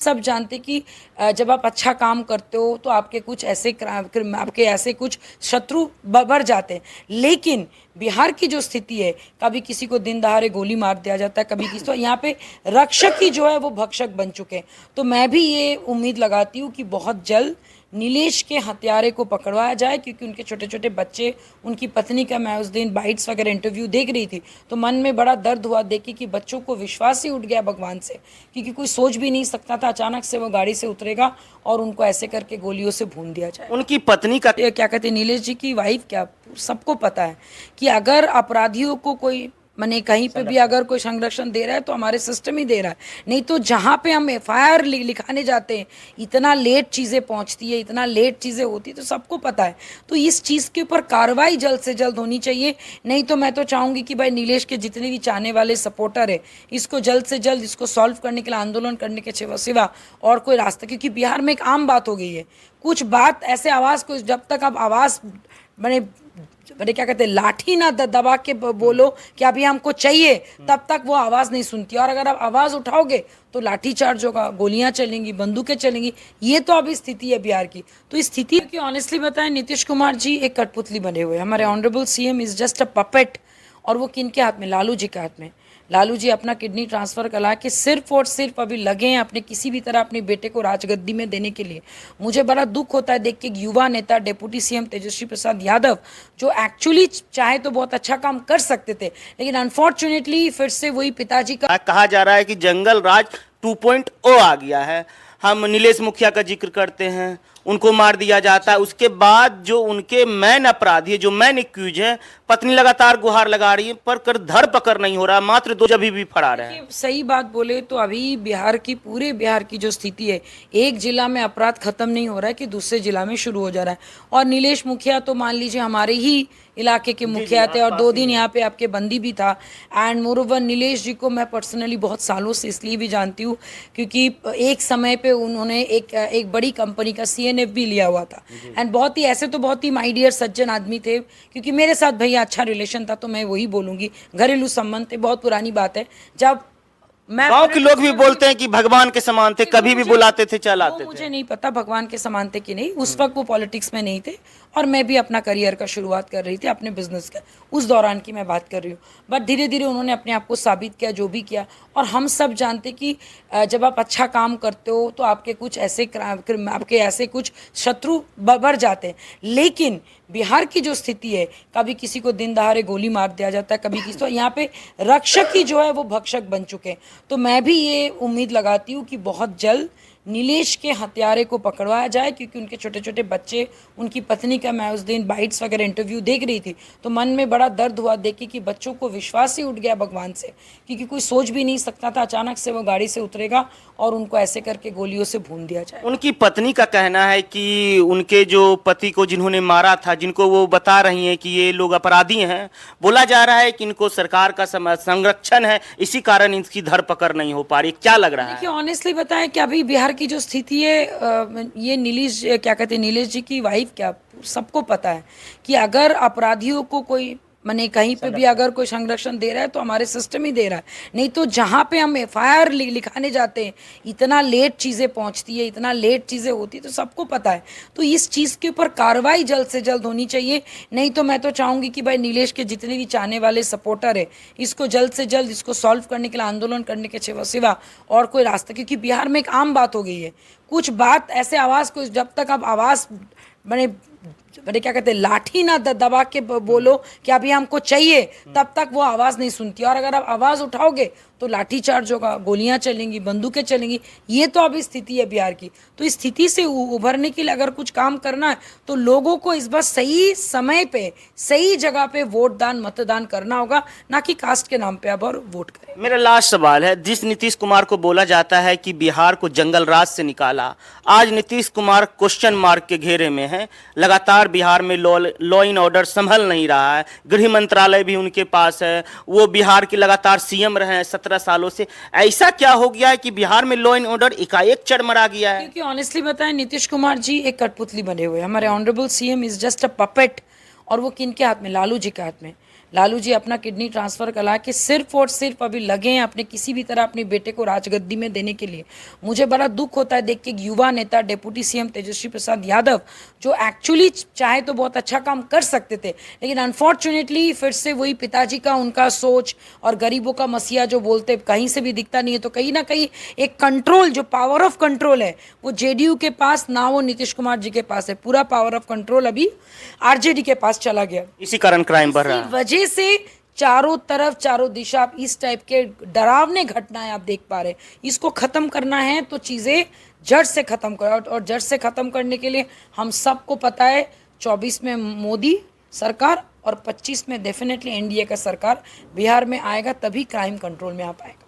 सब जानते कि जब आप अच्छा काम करते हो तो आपके कुछ ऐसे आपके ऐसे कुछ शत्रु बढ़ जाते हैं। लेकिन बिहार की जो स्थिति है, कभी किसी को दिन दहाड़े गोली मार दिया जाता है, कभी किसी तो यहाँ पे रक्षक ही जो है वो भक्षक बन चुके हैं। तो मैं भी ये उम्मीद लगाती हूँ कि बहुत जल्द नीलेश के हत्यारे को पकड़वाया जाए, क्योंकि उनके छोटे छोटे बच्चे, उनकी पत्नी का मैं उस दिन बाइट्स वगैरह इंटरव्यू देख रही थी तो मन में बड़ा दर्द हुआ देख के कि बच्चों को विश्वास ही उठ गया भगवान से, क्योंकि कोई सोच भी नहीं सकता था अचानक से वो गाड़ी से उतरेगा और उनको ऐसे करके गोलियों से भून दिया जाए। उनकी पत्नी का क्या कहते हैं, नीलेश जी की वाइफ, क्या सबको पता है कि अगर अपराधियों को कोई माने कहीं पे भी अगर कोई संरक्षण दे रहा है तो हमारे सिस्टम ही दे रहा है। नहीं तो जहाँ पे हम एफआईआर लिखाने जाते हैं इतना लेट चीज़ें पहुँचती है, इतना लेट चीज़ें होती, तो सबको पता है। तो इस चीज़ के ऊपर कार्रवाई जल्द से जल्द होनी चाहिए। नहीं तो मैं तो चाहूँगी कि भाई नीलेश के जितने भी चाहने वाले सपोर्टर है, इसको जल्द से जल्द इसको सॉल्व करने के लिए आंदोलन करने के सिवा और कोई रास्ता, क्योंकि बिहार में एक आम बात हो गई है, कुछ बात ऐसे आवाज़ को जब तक आप आवाज़ मैंने मैंने क्या कहते हैं लाठी ना दबा के बोलो कि अभी हमको चाहिए, तब तक वो आवाज़ नहीं सुनती। और अगर आप आवाज़ उठाओगे तो लाठी चार्ज होगा, गोलियां चलेंगी, बंदूकें चलेंगी। ये तो अभी स्थिति है बिहार की। तो इस स्थिति की ऑनेस्टली बताएं, नीतीश कुमार जी एक कठपुतली बने हुए, हमारे honourable CM is just a puppet. और वो किन के हाथ में? लालू जी के हाथ में। लालू जी अपना किडनी ट्रांसफ़र करा के सिर्फ और सिर्फ अभी लगे हैं अपने किसी भी तरह अपने बेटे को राजगद्दी में देने के लिए। मुझे बड़ा दुख होता है देख के युवा नेता डिप्टी सीएम तेजस्वी प्रसाद यादव, जो एक्चुअली चाहे तो बहुत अच्छा काम कर सकते थे, लेकिन अनफॉर्चुनेटली फिर से वही पिताजी का कहा जा रहा है कि जंगल राज 2.0 आ गया है। हम नीलेश मुखिया का जिक्र करते हैं, उनको मार दिया जाता है, उसके बाद जो उनके मैन अपराधी है, जो मैन एक्यूज है, पत्नी लगातार गुहार लगा रही है पर कर धर पकड़ नहीं हो रहा, मात्र 2 अभी भी फरार है। सही बात बोले तो अभी बिहार की, पूरे बिहार की जो स्थिति है, एक जिला में अपराध खत्म नहीं हो रहा है कि दूसरे जिला में शुरू हो जा रहा है। और नीलेश मुखिया तो मान लीजिए हमारे ही इलाके के मुखिया थे और 2 दिन यहाँ पे आपके बंदी भी था। एंड मोर ओवर नीलेश जी को मैं पर्सनली बहुत सालों से इसलिए भी जानती हूँ क्योंकि एक समय पे उन्होंने एक बड़ी कंपनी का सीएनएफ भी लिया हुआ था। एंड बहुत ही ऐसे तो बहुत ही माय डियर सज्जन आदमी थे, क्योंकि मेरे साथ भैया अच्छा रिलेशन था, तो मैं वही बोलूँगी, घरेलू संबंध थे, बहुत पुरानी बात है। जब गांव के लोग भी बोलते हैं कि भगवान के समान थे, कभी भी बुलाते थे, चल आते थे। मुझे नहीं पता भगवान के समान थे कि नहीं, उस वक्त वो पॉलिटिक्स में नहीं थे और मैं भी अपना करियर का शुरुआत कर रही थी, अपने बिजनेस का, उस दौरान की मैं बात कर रही हूँ। बट धीरे धीरे उन्होंने अपने आप को साबित किया, जो भी किया। और हम सब जानते कि जब आप अच्छा काम करते हो तो आपके कुछ ऐसे आपके ऐसे कुछ शत्रु बढ़ जाते हैं। लेकिन बिहार की जो स्थिति है, कभी किसी को दिन दहाड़े गोली मार दिया जाता है, कभी किसी तो यहाँ पे रक्षक ही जो है वो भक्षक बन चुके हैं। तो मैं भी ये उम्मीद लगाती हूँ कि बहुत जल्द नीलेश के हत्यारे को पकड़वाया जाए, क्योंकि उनके छोटे छोटे बच्चे, उनकी पत्नी का मैं उस दिन बाइट्स वगैरह इंटरव्यू देख रही थी तो मन में बड़ा दर्द हुआ देख के कि बच्चों को विश्वास ही उठ गया भगवान से, क्योंकि कोई सोच भी नहीं सकता था अचानक से वो गाड़ी से उतरेगा और उनको ऐसे करके गोलियों से भून दिया जाए। उनकी पत्नी का कहना है कि उनके जो पति को जिन्होंने मारा था, जिनको वो बता रही हैं कि ये लोग अपराधी हैं, बोला जा रहा है कि इनको सरकार का संरक्षण है, इसी कारण इनकी धरपकड़ नहीं हो पा रही। क्या लग रहा है? देखिए ऑनेस्टली बताएं कि अभी बिहार की जो स्थिति है, ये नीलेश, क्या कहते हैं, नीलेश जी की वाइफ, क्या सबको पता है कि अगर अपराधियों को कोई माने कहीं पे भी अगर कोई संरक्षण दे रहा है तो हमारे सिस्टम ही दे रहा है। नहीं तो जहाँ पे हम एफआईआर लिखाने जाते हैं इतना लेट चीज़ें पहुँचती है, इतना लेट चीज़ें होती, तो सबको पता है। तो इस चीज़ के ऊपर कार्रवाई जल्द से जल्द होनी चाहिए। नहीं तो मैं तो चाहूँगी कि भाई नीलेश के जितने भी चाहने वाले सपोर्टर है, इसको जल्द से जल्द इसको सॉल्व करने के लिए आंदोलन करने के सिवा और कोई रास्ता, क्योंकि बिहार में एक आम बात हो गई है, कुछ बात ऐसे आवाज़ को जब तक आप आवाज़ मैंने क्या कहते हैं लाठी ना दबा के बोलो कि अभी हमको चाहिए, तब तक वो आवाज़ नहीं सुनती। और अगर आप आवाज़ उठाओगे तो लाठी चार्ज होगा, गोलियां चलेंगी, बंदूकें चलेंगी। ये तो अभी स्थिति है बिहार की। तो इस स्थिति से उभरने के लिए अगर कुछ काम करना है तो लोगों को इस बार सही समय पे, सही जगह पे मतदान करना होगा, ना कि कास्ट के नाम पे अब और वोट करें। मेरा लास्ट सवाल है, जिस नीतीश कुमार को बोला जाता है कि बिहार को जंगल राज से निकाला, आज नीतीश कुमार क्वेश्चन मार्क के घेरे में है। लगातार बिहार में लॉ इन ऑर्डर संभल नहीं रहा है, गृह मंत्रालय भी उनके पास है, वो बिहार के लगातार सीएम रहे हैं 17 सालों से। ऐसा क्या हो गया है कि बिहार में लॉ इन ऑर्डर एकाएक चरमरा गया है? क्योंकि ऑनेस्टली बताएं, नीतीश कुमार जी एक कठपुतली बने हुए, हमारे honourable CM is just a puppet. और वो किन के हाथ में? लालू जी के हाथ में। लालू जी अपना किडनी ट्रांसफ़र करा के सिर्फ और सिर्फ अभी लगे हैं अपने किसी भी तरह अपने बेटे को राजगद्दी में देने के लिए। मुझे बड़ा दुख होता है देख के एक युवा नेता डेप्यूटी सीएम तेजस्वी प्रसाद यादव जो एक्चुअली चाहे तो बहुत अच्छा काम कर सकते थे, लेकिन अनफॉर्चुनेटली फिर से वही पिताजी का उनका सोच और गरीबों का मसीहा जो बोलते कहीं से भी दिखता नहीं है। तो कहीं ना कहीं एक कंट्रोल जो पावर ऑफ कंट्रोल है वो जेडीयू के पास ना, वो नीतीश कुमार जी के पास है। पूरा पावर ऑफ कंट्रोल अभी आरजेडी के पास चला गया। इसी कारण क्राइम बढ़ रहा इसी है। वजह से चारों तरफ चारों दिशा आप इस टाइप के डरावने घटनाएं आप देख पा रहे हैं। इसको खत्म करना है तो चीजें जड़ से खत्म करो, और जड़ से खत्म करने के लिए हम सबको पता है 24 में मोदी सरकार और 25 में डेफिनेटली एनडीए का सरकार बिहार में आएगा, तभी क्राइम कंट्रोल में आ पाएगा।